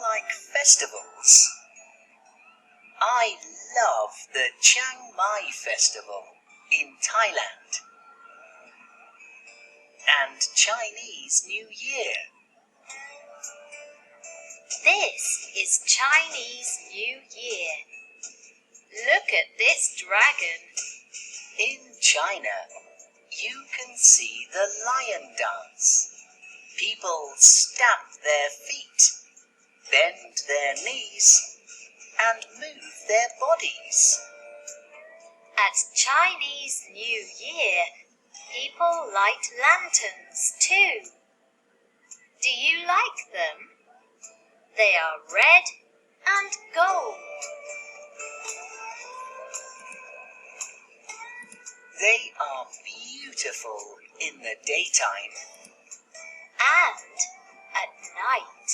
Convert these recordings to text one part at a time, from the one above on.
like festivals? I love the Chiang Mai Festival in Thailand and Chinese New Year. This is Chinese New Year. Look at this dragon. In China, you can see the lion dance. People stamp their feet, bend their knees, and move their bodies. At Chinese New Year, people light lanterns too. Do you like them? They are red and gold. They are beautiful in the daytime And at night.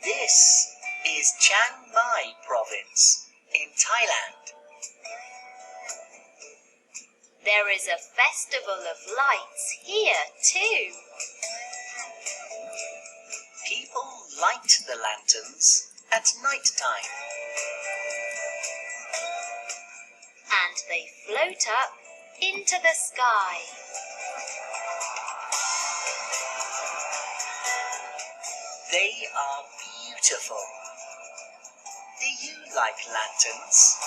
This is Chiang Mai Province in Thailand. There is a festival of lights here too. People light the lanterns at night time. And they float up into the sky. They are beautiful. Do you like lanterns?